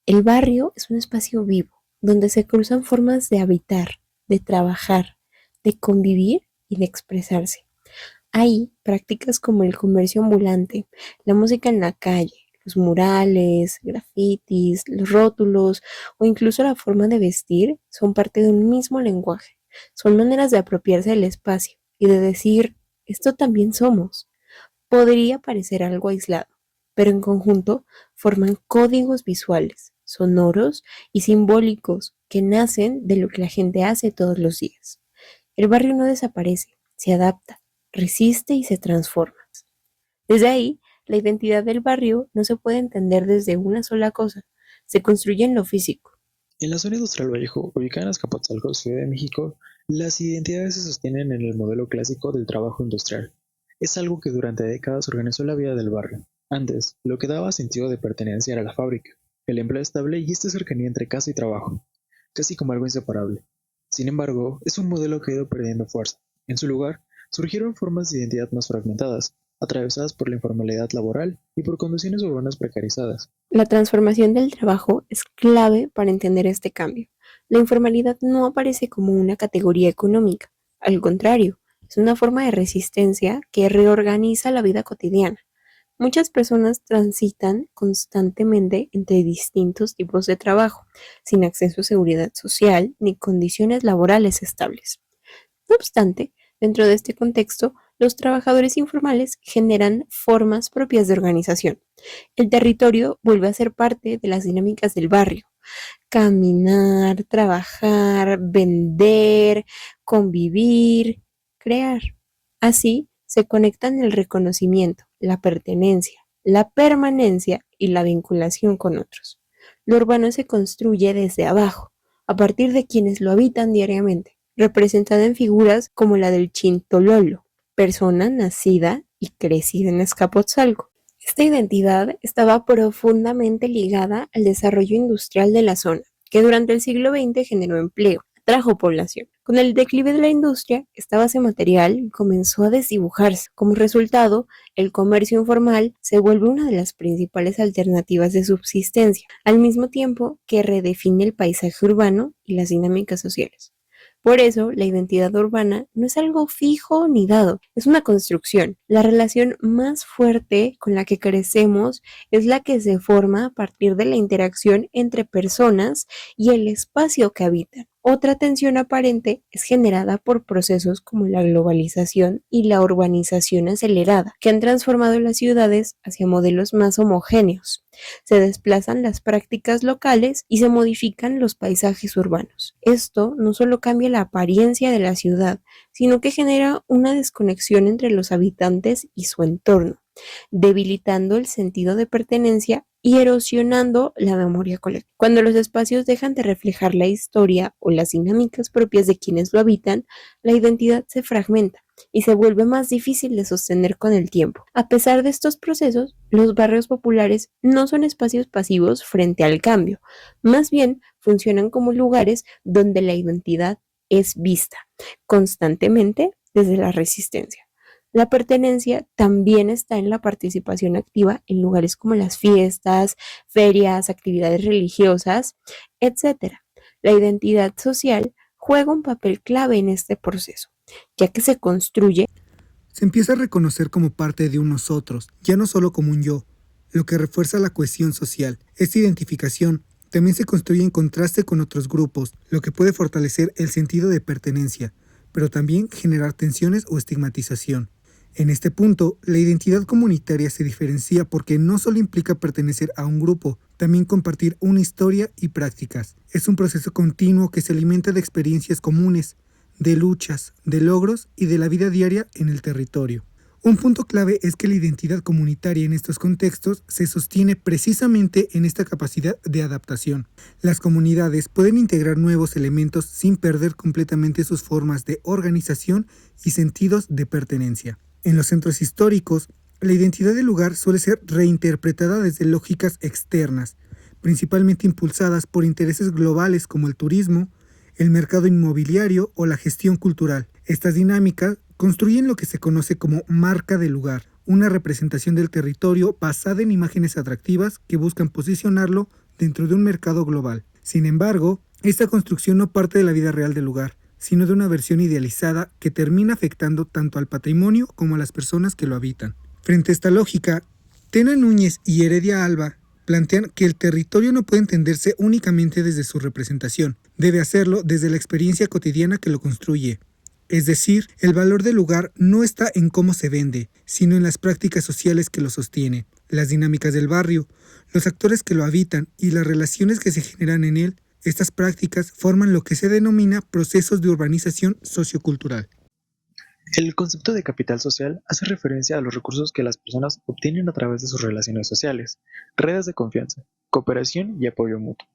El barrio es un espacio vivo, donde se cruzan formas de habitar, de trabajar, de convivir y de expresarse. Hay prácticas como el comercio ambulante, la música en la calle, los murales, grafitis, los rótulos o incluso la forma de vestir son parte de un mismo lenguaje. Son maneras de apropiarse del espacio y de decir, esto también somos. Podría parecer algo aislado, pero en conjunto forman códigos visuales, sonoros y simbólicos que nacen de lo que la gente hace todos los días. El barrio no desaparece, se adapta, resiste y se transforma. Desde ahí, la identidad del barrio no se puede entender desde una sola cosa, se construye en lo físico. En la zona industrial Vallejo, ubicada en Azcapotzalco, Ciudad de México, las identidades se sostienen en el modelo clásico del trabajo industrial. Es algo que durante décadas organizó la vida del barrio. Antes, lo que daba sentido de pertenencia era la fábrica, el empleo estable y esta cercanía entre casa y trabajo, casi como algo inseparable. Sin embargo, es un modelo que ha ido perdiendo fuerza. En su lugar, surgieron formas de identidad más fragmentadas, atravesadas por la informalidad laboral y por condiciones urbanas precarizadas. La transformación del trabajo es clave para entender este cambio. La informalidad no aparece como una categoría económica, al contrario, es una forma de resistencia que reorganiza la vida cotidiana. Muchas personas transitan constantemente entre distintos tipos de trabajo, sin acceso a seguridad social ni condiciones laborales estables. No obstante, dentro de este contexto, los trabajadores informales generan formas propias de organización. El territorio vuelve a ser parte de las dinámicas del barrio. Caminar, trabajar, vender, convivir, crear. Así se conectan el reconocimiento, la pertenencia, la permanencia y la vinculación con otros. Lo urbano se construye desde abajo, a partir de quienes lo habitan diariamente, representada en figuras como la del Chintololo, persona nacida y crecida en Azcapotzalco. Esta identidad estaba profundamente ligada al desarrollo industrial de la zona, que durante el siglo XX generó empleo, atrajo población. Con el declive de la industria, esta base material comenzó a desdibujarse. Como resultado, el comercio informal se vuelve una de las principales alternativas de subsistencia, al mismo tiempo que redefine el paisaje urbano y las dinámicas sociales. Por eso, la identidad urbana no es algo fijo ni dado, es una construcción. La relación más fuerte con la que crecemos es la que se forma a partir de la interacción entre personas y el espacio que habitan. Otra tensión aparente es generada por procesos como la globalización y la urbanización acelerada, que han transformado las ciudades hacia modelos más homogéneos. Se desplazan las prácticas locales y se modifican los paisajes urbanos. Esto no solo cambia la apariencia de la ciudad, sino que genera una desconexión entre los habitantes y su entorno, debilitando el sentido de pertenencia y erosionando la memoria colectiva. Cuando los espacios dejan de reflejar la historia o las dinámicas propias de quienes lo habitan, la identidad se fragmenta y se vuelve más difícil de sostener con el tiempo. A pesar de estos procesos, los barrios populares no son espacios pasivos frente al cambio, más bien funcionan como lugares donde la identidad es vista constantemente desde la resistencia. La pertenencia también está en la participación activa en lugares como las fiestas, ferias, actividades religiosas, etcétera. La identidad social juega un papel clave en este proceso, ya que se construye. Se empieza a reconocer como parte de un nosotros, ya no solo como un yo, lo que refuerza la cohesión social. Esta identificación también se construye en contraste con otros grupos, lo que puede fortalecer el sentido de pertenencia, pero también generar tensiones o estigmatización. En este punto, la identidad comunitaria se diferencia porque no solo implica pertenecer a un grupo, también compartir una historia y prácticas. Es un proceso continuo que se alimenta de experiencias comunes, de luchas, de logros y de la vida diaria en el territorio. Un punto clave es que la identidad comunitaria en estos contextos se sostiene precisamente en esta capacidad de adaptación. Las comunidades pueden integrar nuevos elementos sin perder completamente sus formas de organización y sentidos de pertenencia. En los centros históricos, la identidad del lugar suele ser reinterpretada desde lógicas externas, principalmente impulsadas por intereses globales como el turismo, el mercado inmobiliario o la gestión cultural. Estas dinámicas construyen lo que se conoce como marca del lugar, una representación del territorio basada en imágenes atractivas que buscan posicionarlo dentro de un mercado global. Sin embargo, esta construcción no parte de la vida real del lugar, sino de una versión idealizada que termina afectando tanto al patrimonio como a las personas que lo habitan. Frente a esta lógica, Tena Núñez y Heredia Alba plantean que el territorio no puede entenderse únicamente desde su representación, debe hacerlo desde la experiencia cotidiana que lo construye. Es decir, el valor del lugar no está en cómo se vende, sino en las prácticas sociales que lo sostiene, las dinámicas del barrio, los actores que lo habitan y las relaciones que se generan en él. Estas prácticas forman lo que se denomina procesos de urbanización sociocultural. El concepto de capital social hace referencia a los recursos que las personas obtienen a través de sus relaciones sociales, redes de confianza, cooperación y apoyo mutuo.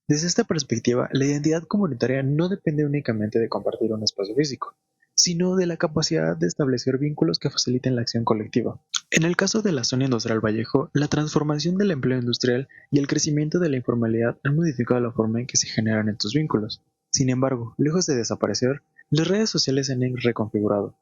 Desde esta perspectiva, la identidad comunitaria no depende únicamente de compartir un espacio físico, sino de la capacidad de establecer vínculos que faciliten la acción colectiva. En el caso de la zona industrial Vallejo, la transformación del empleo industrial y el crecimiento de la informalidad han modificado la forma en que se generan estos vínculos. Sin embargo, lejos de desaparecer, las redes sociales se han reconfigurado.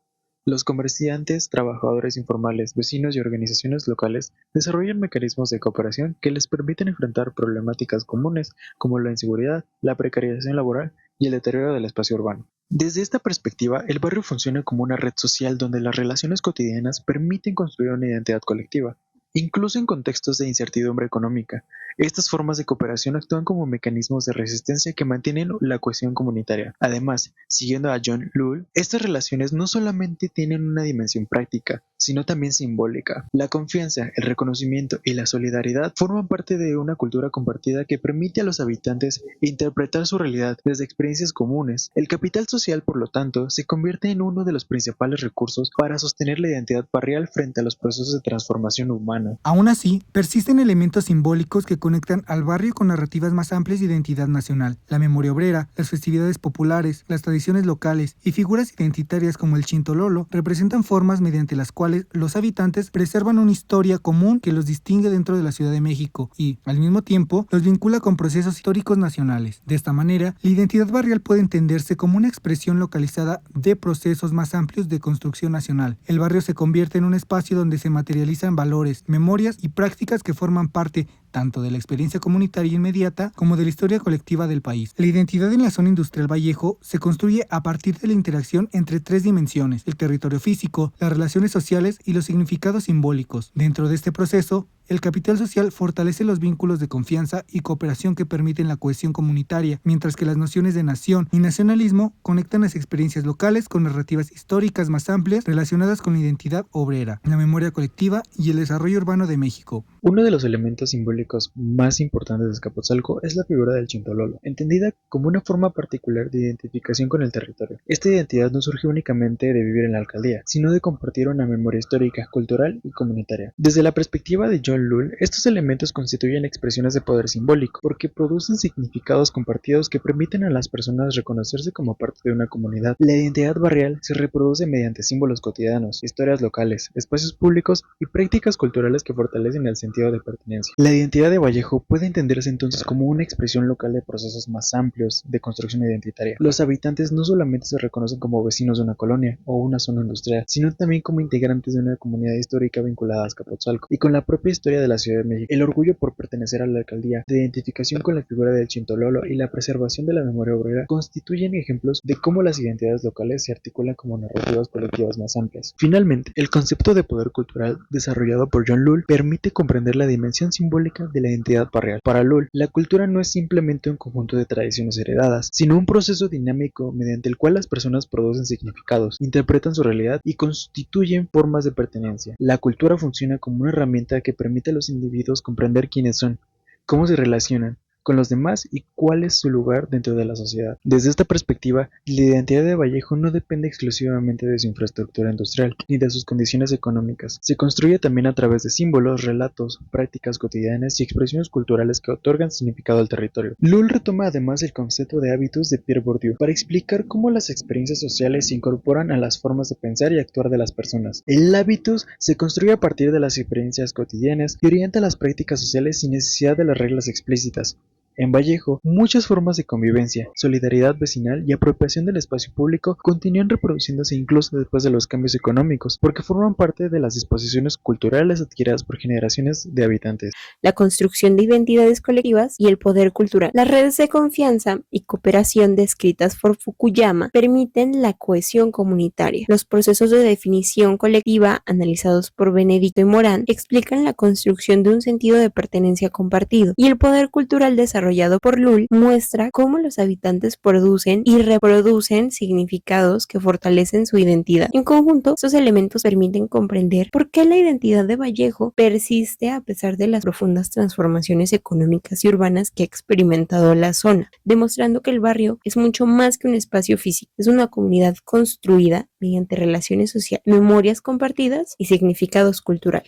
Los comerciantes, trabajadores informales, vecinos y organizaciones locales desarrollan mecanismos de cooperación que les permiten enfrentar problemáticas comunes como la inseguridad, la precarización laboral y el deterioro del espacio urbano. Desde esta perspectiva, el barrio funciona como una red social donde las relaciones cotidianas permiten construir una identidad colectiva, incluso en contextos de incertidumbre económica. Estas formas de cooperación actúan como mecanismos de resistencia que mantienen la cohesión comunitaria. Además, siguiendo a John Lul, estas relaciones no solamente tienen una dimensión práctica, sino también simbólica. La confianza, el reconocimiento y la solidaridad forman parte de una cultura compartida que permite a los habitantes interpretar su realidad desde experiencias comunes. El capital social, por lo tanto, se convierte en uno de los principales recursos para sostener la identidad barrial frente a los procesos de transformación humana. Aún así, persisten elementos simbólicos que conectan al barrio con narrativas más amplias de identidad nacional. La memoria obrera, las festividades populares, las tradiciones locales y figuras identitarias como el chintololo representan formas mediante las cuales los habitantes preservan una historia común que los distingue dentro de la Ciudad de México y, al mismo tiempo, los vincula con procesos históricos nacionales. De esta manera, la identidad barrial puede entenderse como una expresión localizada de procesos más amplios de construcción nacional. El barrio se convierte en un espacio donde se materializan valores, memorias y prácticas que forman parte tanto de la experiencia comunitaria inmediata como de la historia colectiva del país. La identidad en la zona industrial Vallejo se construye a partir de la interacción entre tres dimensiones: el territorio físico, las relaciones sociales y los significados simbólicos. Dentro de este proceso, el capital social fortalece los vínculos de confianza y cooperación que permiten la cohesión comunitaria, mientras que las nociones de nación y nacionalismo conectan las experiencias locales con narrativas históricas más amplias relacionadas con la identidad obrera, la memoria colectiva y el desarrollo urbano de México. Uno de los elementos simbólicos más importantes de Azcapotzalco es la figura del chintololo, entendida como una forma particular de identificación con el territorio. Esta identidad no surge únicamente de vivir en la alcaldía, sino de compartir una memoria histórica, cultural y comunitaria. Desde la perspectiva de John Lul, estos elementos constituyen expresiones de poder simbólico, porque producen significados compartidos que permiten a las personas reconocerse como parte de una comunidad. La identidad barrial se reproduce mediante símbolos cotidianos, historias locales, espacios públicos y prácticas culturales que fortalecen el sentido de pertenencia. La identidad de Vallejo puede entenderse entonces como una expresión local de procesos más amplios de construcción identitaria. Los habitantes no solamente se reconocen como vecinos de una colonia o una zona industrial, sino también como integrantes de una comunidad histórica vinculada a Azcapotzalco y con la propia historia de la Ciudad de México. El orgullo por pertenecer a la alcaldía, la identificación con la figura del chintololo y la preservación de la memoria obrera constituyen ejemplos de cómo las identidades locales se articulan como narrativas colectivas más amplias. Finalmente, el concepto de poder cultural desarrollado por John Lul permite comprender la dimensión simbólica de la identidad barrial. Para Lul, la cultura no es simplemente un conjunto de tradiciones heredadas, sino un proceso dinámico mediante el cual las personas producen significados, interpretan su realidad y constituyen formas de pertenencia. La cultura funciona como una herramienta que permite a los individuos comprender quiénes son, cómo se relacionan con los demás y cuál es su lugar dentro de la sociedad. Desde esta perspectiva, la identidad de Vallejo no depende exclusivamente de su infraestructura industrial ni de sus condiciones económicas. Se construye también a través de símbolos, relatos, prácticas cotidianas y expresiones culturales que otorgan significado al territorio. Lul retoma además el concepto de hábitos de Pierre Bourdieu para explicar cómo las experiencias sociales se incorporan a las formas de pensar y actuar de las personas. El hábitus se construye a partir de las experiencias cotidianas y orienta las prácticas sociales sin necesidad de las reglas explícitas. En Vallejo, muchas formas de convivencia, solidaridad vecinal y apropiación del espacio público continúan reproduciéndose incluso después de los cambios económicos, porque forman parte de las disposiciones culturales adquiridas por generaciones de habitantes. La construcción de identidades colectivas y el poder cultural. Las redes de confianza y cooperación descritas por Fukuyama permiten la cohesión comunitaria. Los procesos de definición colectiva analizados por Benedicto y Morán explican la construcción de un sentido de pertenencia compartido, y el poder cultural desarrollado por Lull muestra cómo los habitantes producen y reproducen significados que fortalecen su identidad. En conjunto, estos elementos permiten comprender por qué la identidad de Vallejo persiste a pesar de las profundas transformaciones económicas y urbanas que ha experimentado la zona, demostrando que el barrio es mucho más que un espacio físico, es una comunidad construida mediante relaciones sociales, memorias compartidas y significados culturales.